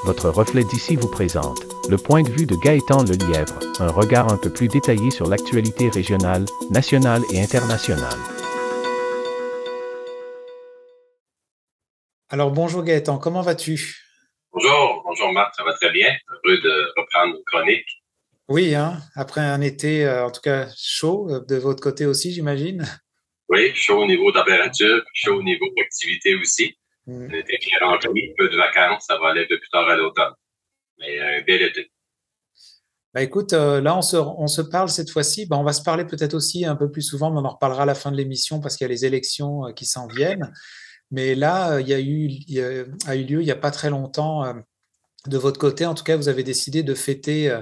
Votre reflet d'ici vous présente le point de vue de Gaëtan Lelièvre, un regard un peu plus détaillé sur l'actualité régionale, nationale et internationale. Alors bonjour Gaëtan, comment vas-tu? Bonjour Marc, ça va très bien. Heureux de reprendre nos chroniques. Oui, hein, après un été en tout cas chaud, de votre côté aussi j'imagine. Oui, chaud au niveau température, chaud au niveau activité aussi. Mm. On était bien rempli, peu de vacances, ça va aller un peu plus tard à l'automne. Mais un bel été. Bah écoute, là on se parle cette fois-ci. Bah, on va se parler peut-être aussi un peu plus souvent, mais on en reparlera à la fin de l'émission parce qu'il y a les élections qui s'en viennent. Mais là, a eu lieu il n'y a pas très longtemps, de votre côté, en tout cas, vous avez décidé de fêter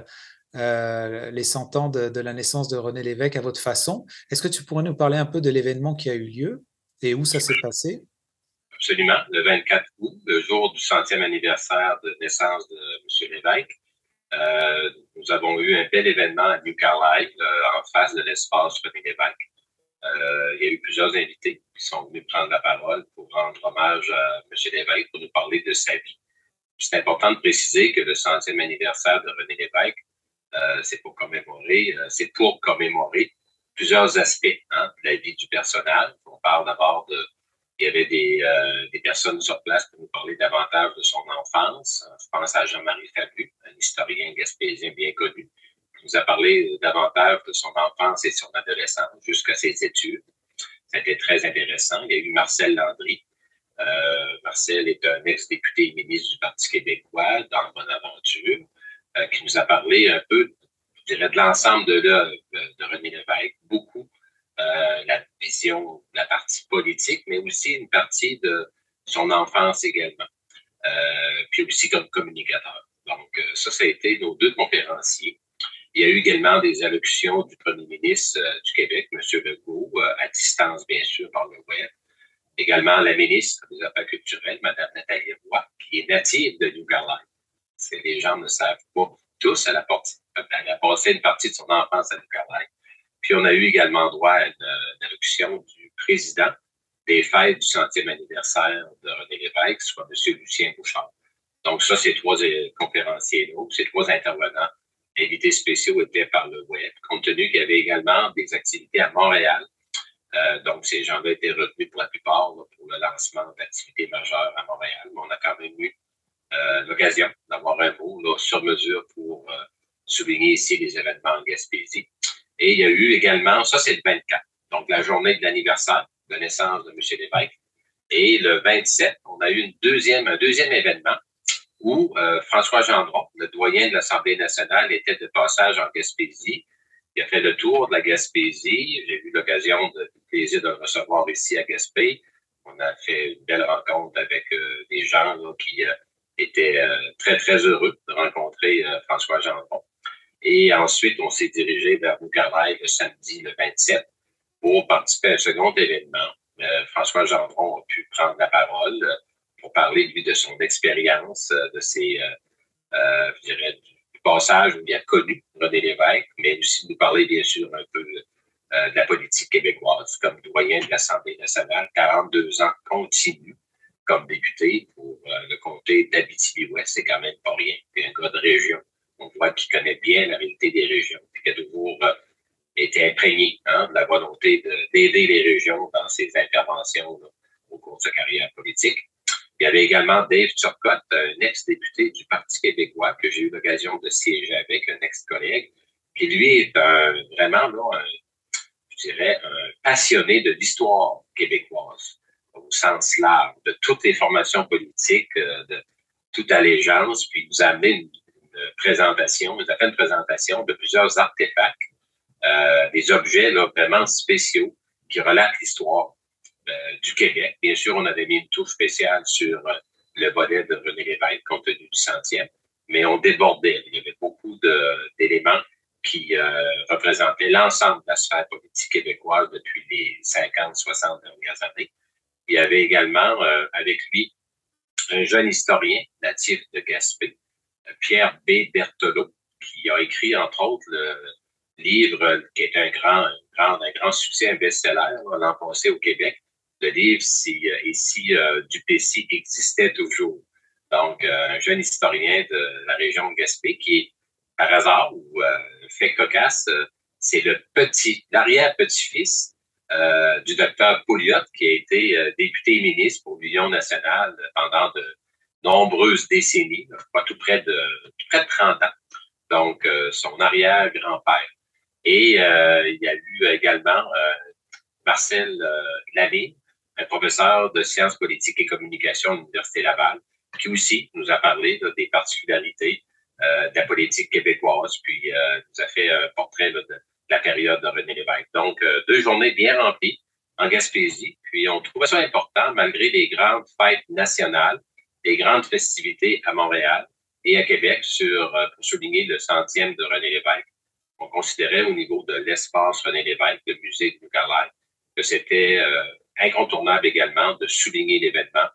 les 100 ans de la naissance de René Lévesque à votre façon. Est-ce que tu pourrais nous parler un peu de l'événement qui a eu lieu et où ça s'est passé? Absolument. Le 24 août, le jour du 100e anniversaire de naissance de M. Lévesque, nous avons eu un bel événement à New Carlisle, en face de l'espace René Lévesque. Il y a eu plusieurs invités qui sont venus prendre la parole pour rendre hommage à M. Lévesque, pour nous parler de sa vie. C'est important de préciser que le 100e anniversaire de René Lévesque, c'est pour commémorer plusieurs aspects de la vie du personnage. On parle d'abord il y avait des personnes sur place pour nous parler davantage de son enfance. Je pense à Jean-Marie Fabu, un historien gaspésien bien connu, qui nous a parlé davantage de son enfance et de son adolescence jusqu'à ses études. Ça a été très intéressant. Il y a eu Marcel Landry. Marcel est un ex-député et ministre du Parti québécois dans Bonaventure, qui nous a parlé un peu, je dirais, de l'ensemble de l'œuvre de René Lévesque, beaucoup la vision, la partie politique, mais aussi une partie de son enfance également, puis aussi comme communicateur. Donc, ça a été nos deux conférenciers. Il y a eu également des allocutions du premier ministre du Québec, M. Legault, à distance, bien sûr, par le web. Également la ministre des Affaires culturelles, Mme Nathalie Roy, qui est native de New Carlisle. Les gens ne savent pas tous, elle a passé une partie de son enfance à New Carlisle. Puis on a eu également droit à une allocution du président des fêtes du 100e anniversaire de René Lévesque, soit M. Lucien Bouchard. Donc ça, ces trois conférenciers-là, ces trois intervenants invités spéciaux étaient par le web, compte tenu qu'il y avait également des activités à Montréal. Donc, ces gens-là étaient retenus pour la plupart pour le lancement d'activités majeures à Montréal. Mais on a quand même eu l'occasion d'avoir un mot sur mesure pour souligner ici les événements en Gaspésie. Et il y a eu également, ça c'est le 24, donc la journée de l'anniversaire de naissance de M. Lévesque. Et le 27, on a eu un deuxième événement où François Gendron, le doyen de l'Assemblée nationale, était de passage en Gaspésie. Il a fait le tour de la Gaspésie. J'ai eu l'occasion du plaisir de le recevoir ici à Gaspé. On a fait une belle rencontre avec des gens qui étaient très, très heureux de rencontrer François Gendron. Et ensuite, on s'est dirigé vers New Carlisle le samedi, le 27, pour participer à un second événement. François Gendron a pu prendre la parole pour parler, lui, de son expérience, de ses, je dirais, du passage où il a connu René Lévesque, mais aussi nous parler, bien sûr, un peu de la politique québécoise comme doyen de l'Assemblée nationale, 42 ans continu comme député pour le comté d'Abitibi-Ouest, c'est quand même pas rien. Puis un gars de région, on voit qu'il connaît bien la réalité des régions, puis qu'il a toujours été imprégné de la volonté d'aider les régions dans ses interventions au cours de sa carrière politique. Il y avait également Dave Turcotte, un ex-député du Parti québécois que j'ai eu l'occasion de siéger avec, un ex-collègue, qui lui est vraiment je dirais, un passionné de l'histoire québécoise, au sens large, de toutes les formations politiques, de toute allégeance, puis il nous a amené une présentation, il nous a fait une présentation de plusieurs artefacts, des objets vraiment spéciaux qui relatent l'histoire du Québec. Bien sûr, on avait mis une touche spéciale sur le volet de René Lévesque, compte tenu du 100e, mais on débordait. Il y avait beaucoup d'éléments qui représentaient l'ensemble de la sphère politique québécoise depuis les 50, 60 dernières années. Il y avait également avec lui un jeune historien natif de Gaspé, Pierre B. Berthelot, qui a écrit, entre autres, le livre qui est un grand succès, un best-seller l'an passé au Québec. Le livre, c'est Ici Duplessis existait toujours. donc un jeune historien de la région de Gaspé qui est, par hasard ou fait cocasse, c'est l'arrière-petit-fils du docteur Pouliot, qui a été député et ministre pour l'Union nationale pendant de nombreuses décennies, pas tout près de 30 ans. Donc, son arrière-grand-père. Et il y a eu également Marcel Lavigne, un professeur de sciences politiques et communication à l'Université Laval, qui aussi nous a parlé des particularités de la politique québécoise, puis nous a fait un portrait de la période de René Lévesque. Donc, 2 journées bien remplies en Gaspésie, puis on trouvait ça important, malgré les grandes fêtes nationales, les grandes festivités à Montréal et à Québec pour souligner le 100e de René Lévesque. On considérait au niveau de l'espace René Lévesque, le musée de New Carlisle, que c'était incontournable également de souligner l'événement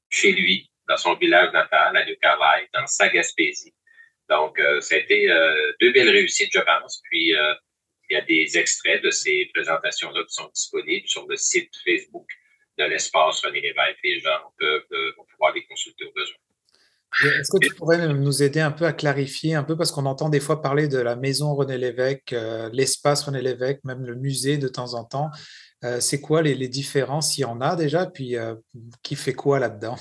chez lui, dans son village natal, à New Carlisle, dans sa Gaspésie. Donc, ça a été 2 belles réussites, je pense. Puis, il y a des extraits de ces présentations-là qui sont disponibles sur le site Facebook de l'espace René Lévesque. Les gens vont pouvoir les consulter au besoin. Est-ce que tu pourrais nous aider un peu à clarifier un peu, parce qu'on entend des fois parler de la maison René Lévesque, l'espace René Lévesque, même le musée de temps en temps. C'est quoi les différences, s'il y en a déjà, puis qui fait quoi là-dedans?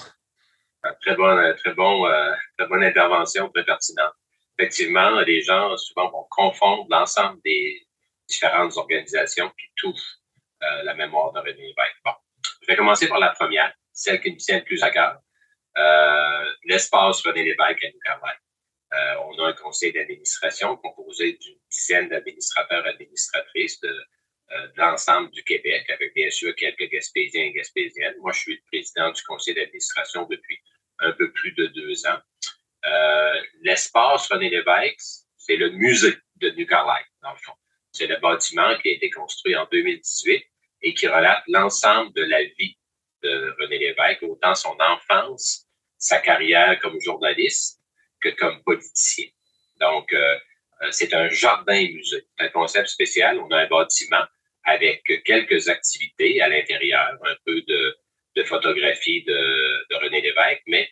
Très bonne intervention, très pertinente. Effectivement, les gens souvent vont confondre l'ensemble des différentes organisations qui touchent la mémoire de René Lévesque. Bon, je vais commencer par la première, celle qui me tient le plus à cœur. L'espace René Lévesque à New Carlisle. On a un conseil d'administration composé d'une dizaine d'administrateurs et administratrices de l'ensemble du Québec, avec bien sûr quelques Gaspésiens et Gaspésiennes. Moi, je suis le président du conseil d'administration depuis un peu plus de 2 ans. L'espace René Lévesque, c'est le musée de New Carlisle, dans le fond. C'est le bâtiment qui a été construit en 2018 et qui relate l'ensemble de la vie de René Lévesque, autant son enfance, sa carrière comme journaliste que comme politicien. Donc, c'est un jardin-musée. C'est un concept spécial. On a un bâtiment avec quelques activités à l'intérieur, un peu de photographie de René Lévesque, mais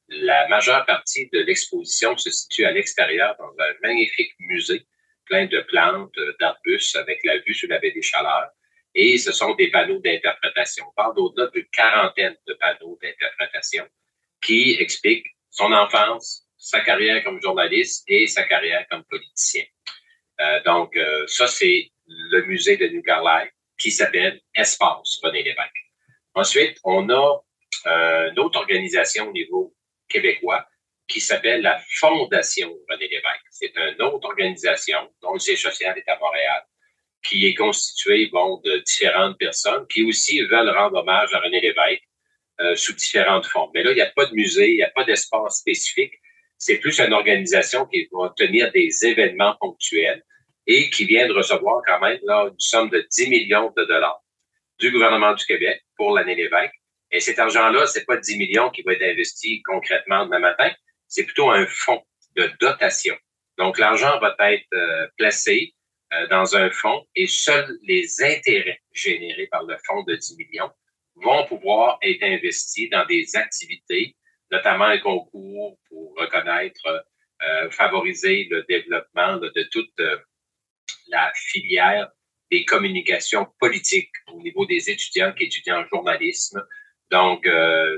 la majeure partie de l'exposition se situe à l'extérieur dans un magnifique musée plein de plantes, d'arbustes avec la vue sur la baie des Chaleurs. Et ce sont des panneaux d'interprétation. On parle d'au-delà d'une quarantaine de panneaux d'interprétation qui expliquent son enfance, sa carrière comme journaliste et sa carrière comme politicien. Donc, ça, c'est le musée de New Carlisle qui s'appelle Espace René Lévesque. Ensuite, on a une autre organisation au niveau québécois qui s'appelle la Fondation René Lévesque. C'est une autre organisation dont le siège social est à Montréal, qui est constituée de différentes personnes qui aussi veulent rendre hommage à René Lévesque sous différentes formes. Mais là, il n'y a pas de musée, il n'y a pas d'espace spécifique. C'est plus une organisation qui va tenir des événements ponctuels et qui vient de recevoir quand même là, une somme de 10 millions de dollars du gouvernement du Québec pour l'année Lévesque. Et cet argent-là, c'est pas 10 millions qui va être investi concrètement demain matin, c'est plutôt un fonds de dotation. Donc, l'argent va être placé dans un fonds et seuls les intérêts générés par le fonds de 10 millions vont pouvoir être investis dans des activités, notamment un concours pour reconnaître, favoriser le développement de toute la filière des communications politiques au niveau des étudiants qui étudient en journalisme. Donc,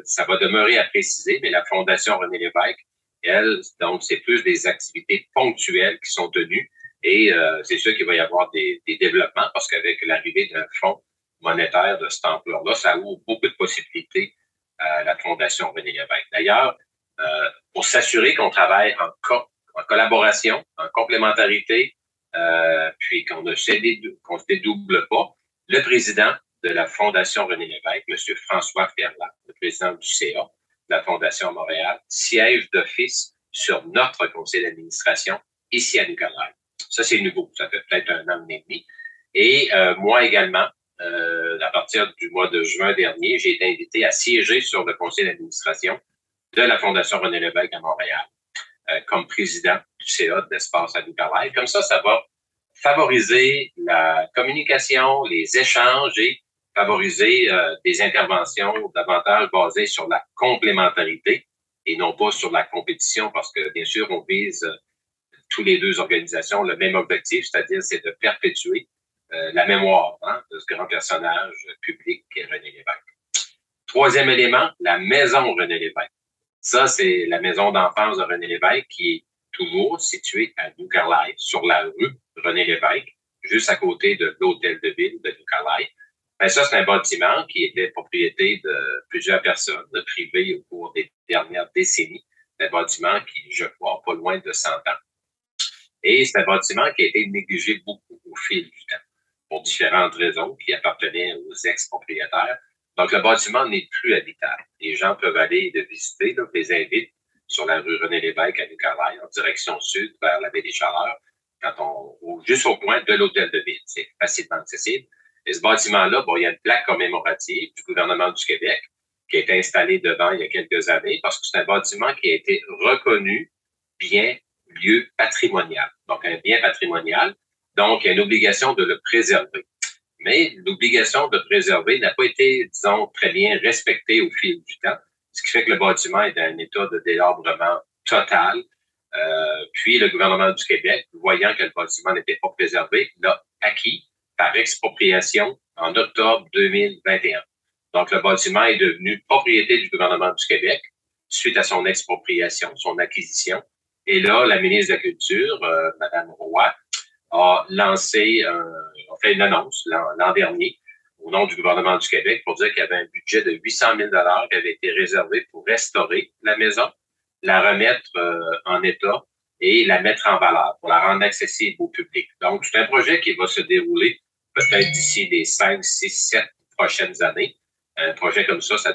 ça va demeurer à préciser, mais la Fondation René Lévesque, elle, donc, c'est plus des activités ponctuelles qui sont tenues et c'est sûr qu'il va y avoir des développements parce qu'avec l'arrivée d'un fonds monétaire de cette ampleur-là, ça ouvre beaucoup de possibilités à la Fondation René Lévesque. D'ailleurs, pour s'assurer qu'on travaille en collaboration, en complémentarité, puis qu'on ne se dédouble pas, le président de la Fondation René Lévesque, M. François Ferland, le président du CA de la Fondation Montréal, siège d'office sur notre conseil d'administration ici à New Carlisle. Ça, c'est nouveau. Ça fait peut-être 1 an et demi. Et moi également, à partir du mois de juin dernier, j'ai été invité à siéger sur le conseil d'administration de la Fondation René Lévesque à Montréal comme président du CA de l'espace à New Carlisle. Comme ça va favoriser la communication, les échanges et favoriser des interventions davantage basées sur la complémentarité et non pas sur la compétition, parce que, bien sûr, on vise tous les deux organisations le même objectif, c'est-à-dire c'est de perpétuer la mémoire de ce grand personnage public qu'est René Lévesque. Troisième élément, la maison René Lévesque. Ça, c'est la maison d'enfance de René Lévesque qui est toujours située à New Carlisle, sur la rue René Lévesque, juste à côté de l'hôtel de ville de New Carlisle. Ben, ça, c'est un bâtiment qui était propriété de plusieurs personnes privées au cours des dernières décennies. C'est un bâtiment qui, je crois, pas loin de 100 ans. Et c'est un bâtiment qui a été négligé beaucoup au fil du temps, pour différentes raisons, qui appartenaient aux ex-propriétaires. Donc, le bâtiment n'est plus habitable. Les gens peuvent aller le visiter, là, je les invite sur la rue René Lévesque à New Carlisle, en direction sud, vers la baie des Chaleurs, juste au coin de l'hôtel de ville. C'est facilement accessible. Et ce bâtiment-là, bon, il y a une plaque commémorative du gouvernement du Québec qui a été installée devant il y a quelques années parce que c'est un bâtiment qui a été reconnu bien lieu patrimonial. Donc, un bien patrimonial. Donc, il y a une obligation de le préserver. Mais l'obligation de préserver n'a pas été, disons, très bien respectée au fil du temps, ce qui fait que le bâtiment est dans un état de délabrement total. Puis, le gouvernement du Québec, voyant que le bâtiment n'était pas préservé, l'a acquis par expropriation en octobre 2021. Donc, le bâtiment est devenu propriété du gouvernement du Québec suite à son expropriation, son acquisition. Et là, la ministre de la Culture, Mme Roy, a fait une annonce l'an dernier au nom du gouvernement du Québec pour dire qu'il y avait un budget de 800 000 $ qui avait été réservé pour restaurer la maison, la remettre en état et la mettre en valeur pour la rendre accessible au public. Donc, c'est un projet qui va se dérouler peut-être d'ici les 5, 6, 7 prochaines années. Un projet comme ça ça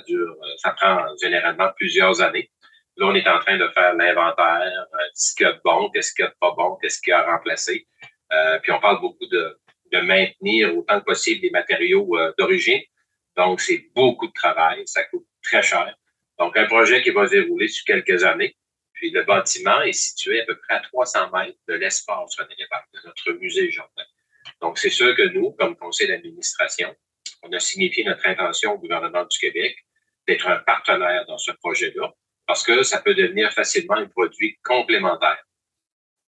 prend généralement plusieurs années. Là, on est en train de faire l'inventaire, ce qu'il y a de bon, qu'est-ce qu'il y a de pas bon, qu'est-ce qu'il y a à remplacer. Puis on parle beaucoup de maintenir autant que possible les matériaux d'origine. Donc, c'est beaucoup de travail, ça coûte très cher. Donc, un projet qui va se dérouler sur quelques années. Puis le bâtiment est situé à peu près à 300 mètres de l'espace René Lévesque, de notre musée Jourdain. Donc, c'est sûr que nous, comme conseil d'administration, on a signifié notre intention au gouvernement du Québec d'être un partenaire dans ce projet-là, parce que ça peut devenir facilement un produit complémentaire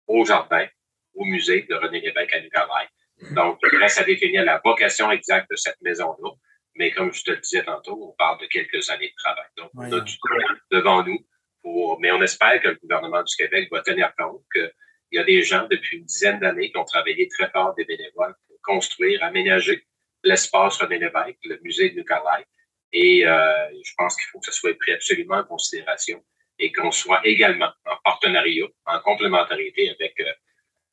au jardin, au musée de René Lévesque à New Carlisle. Donc, il reste à définir la vocation exacte de cette maison-là, mais comme je te le disais tantôt, on parle de quelques années de travail. Donc, on a du temps devant nous, mais on espère que le gouvernement du Québec va tenir compte qu'il y a des gens depuis une dizaine d'années qui ont travaillé très fort, des bénévoles, pour construire, aménager l'espace René Lévesque, le musée de New Carlisle. Et je pense qu'il faut que ça soit pris absolument en considération et qu'on soit également en partenariat, en complémentarité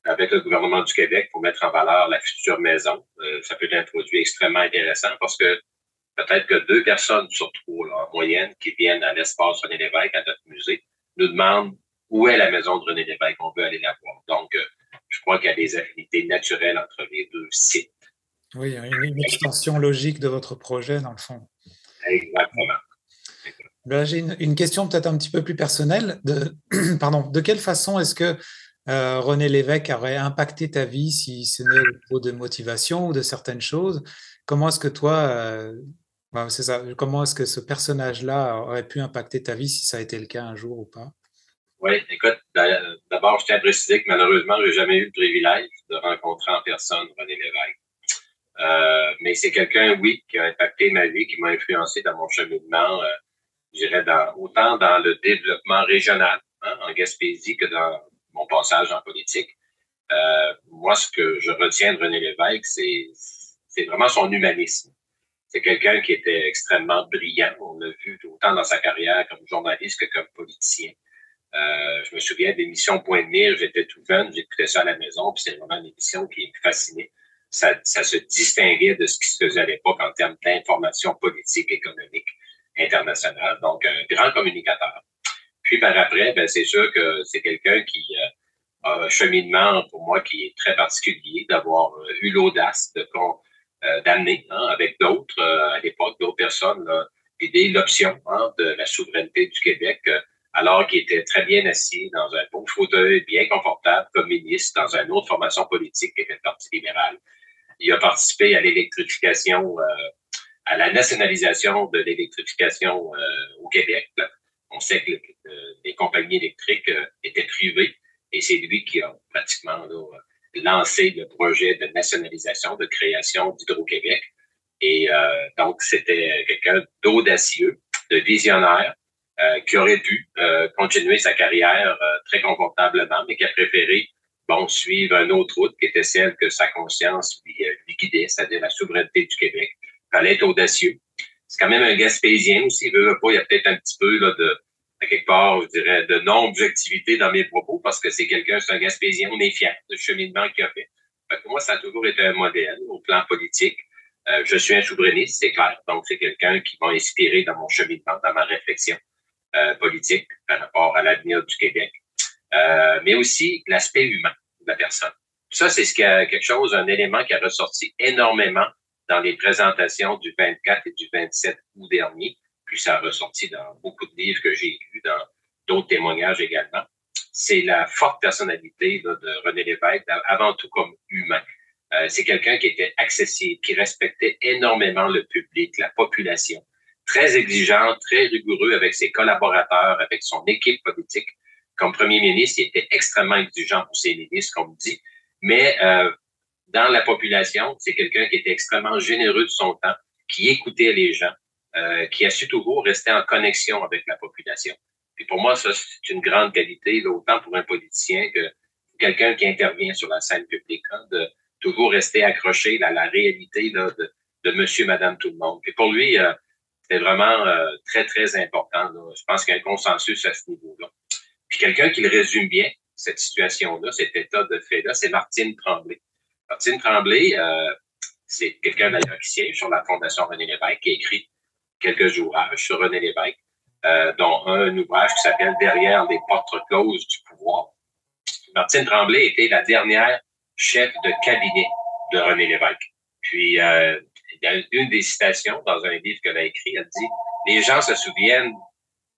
avec le gouvernement du Québec pour mettre en valeur la future maison. Ça peut être un produit extrêmement intéressant parce que peut-être que 2 personnes sur 3, là, en moyenne, qui viennent à l'espace René Lévesque, à notre musée, nous demandent où est la maison de René Lévesque, on veut aller la voir. Donc, je crois qu'il y a des affinités naturelles entre les deux sites. Oui, une extension logique de votre projet, dans le fond. Exactement. Là, j'ai une question peut-être un petit peu plus personnelle. De quelle façon est-ce que René Lévesque aurait impacté ta vie si ce n'est au niveau de motivation ou de certaines choses? Comment est-ce que toi, c'est ça, comment est-ce que ce personnage-là aurait pu impacter ta vie si ça a été le cas un jour ou pas? Oui, écoute, d'abord, je tiens à préciser que malheureusement, je n'ai jamais eu le privilège de rencontrer en personne René Lévesque. Mais c'est quelqu'un, oui, qui a impacté ma vie, qui m'a influencé dans mon cheminement, je dirais, autant dans le développement régional, en Gaspésie, que dans mon passage en politique. Moi, ce que je retiens de René Lévesque, c'est vraiment son humanisme. C'est quelqu'un qui était extrêmement brillant. On l'a vu autant dans sa carrière comme journaliste que comme politicien. Je me souviens de l'émission Point de mire, j'étais tout jeune, j'écoutais ça à la maison, puis c'est vraiment une émission qui me fascinait. Ça se distinguait de ce qui se faisait à l'époque en termes d'information politique, économique, internationale. Donc, un grand communicateur. Puis par après, ben, c'est sûr que c'est quelqu'un qui a un cheminement pour moi qui est très particulier, d'avoir eu l'audace d'amener avec d'autres, à l'époque, d'autres personnes, l'idée, l'option de la souveraineté du Québec, alors qu'il était très bien assis dans un beau fauteuil, bien confortable, comme ministre, dans une autre formation politique qui était le Parti libéral. Il a participé à l'électrification, à la nationalisation de l'électrification au Québec. On sait que compagnie électrique était privée et c'est lui qui a pratiquement lancé le projet de nationalisation, de création d'Hydro-Québec. Et donc, c'était quelqu'un d'audacieux, de visionnaire, qui aurait dû continuer sa carrière très confortablement, mais qui a préféré suivre une autre route qui était celle que sa conscience lui guidait, c'est-à-dire la souveraineté du Québec. Il fallait être audacieux. C'est quand même un Gaspésien aussi. Il y a peut-être un petit peu là, à quelque part, je dirais, de non-objectivité dans mes propos parce que c'est un Gaspésien. On est fiers du cheminement qu'il a fait. Pour moi, ça a toujours été un modèle au plan politique. Je suis un souverainiste, c'est clair. Donc, c'est quelqu'un qui m'a inspiré dans mon cheminement, dans ma réflexion politique par rapport à l'avenir du Québec. Mais aussi l'aspect humain de la personne. Ça, c'est un élément qui a ressorti énormément dans les présentations du 24 et du 27 août dernier. Puis ça a ressorti dans beaucoup de livres que j'ai lus, dans d'autres témoignages également. C'est la forte personnalité là, de René Lévesque, avant tout comme humain. C'est quelqu'un qui était accessible, qui respectait énormément le public, la population, très exigeant, très rigoureux avec ses collaborateurs, avec son équipe politique. Comme premier ministre, il était extrêmement exigeant pour ses ministres, comme dit. Mais dans la population, c'est quelqu'un qui était extrêmement généreux de son temps, qui écoutait les gens, qui a su toujours rester en connexion avec la population. Et pour moi, ça, c'est une grande qualité, là, autant pour un politicien que quelqu'un qui intervient sur la scène publique, hein, de toujours rester accroché à la réalité là, de monsieur, madame, tout le monde. Et pour lui, c'était vraiment très, très important. Là. Je pense qu'il y a un consensus à ce niveau-là. Puis quelqu'un qui le résume bien, cette situation-là, cet état de fait-là, c'est Martine Tremblay. Martine Tremblay, c'est quelqu'un d'ailleurs qui siège sur la Fondation René Lévesque, qui a écrit quelques ouvrages sur René Lévesque, dont un ouvrage qui s'appelle « Derrière les portes closes du pouvoir ». Martine Tremblay était la dernière chef de cabinet de René Lévesque. Puis, il y a une des citations dans un livre qu'elle a écrit, elle dit « Les gens se souviennent,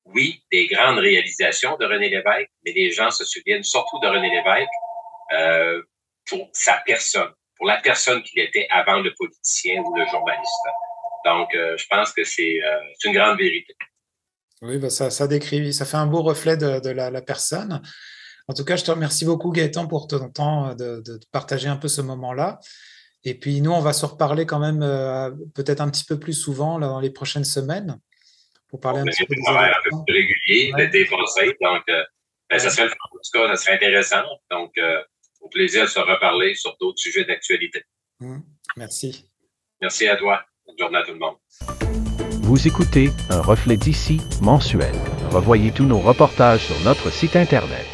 oui, des grandes réalisations de René Lévesque, mais les gens se souviennent surtout de René Lévesque pour sa personne, pour la personne qu'il était avant le politicien ou le journaliste. » Donc, je pense que c'est une grande vérité. Oui, bah ça décrit, ça fait un beau reflet de la personne. En tout cas, je te remercie beaucoup, Gaëtan, pour ton temps de partager un peu ce moment-là. Et puis, nous, on va se reparler quand même peut-être un petit peu plus souvent là, dans les prochaines semaines pour parler un petit peu des un peu plus régulier, l'été passé. Donc, ça serait, en tout cas, ça serait intéressant. Donc, au plaisir de se reparler sur d'autres sujets d'actualité. Merci. Merci à toi. Bonne journée à tout le monde. Vous écoutez Un reflet d'ici mensuel. Revoyez tous nos reportages sur notre site Internet.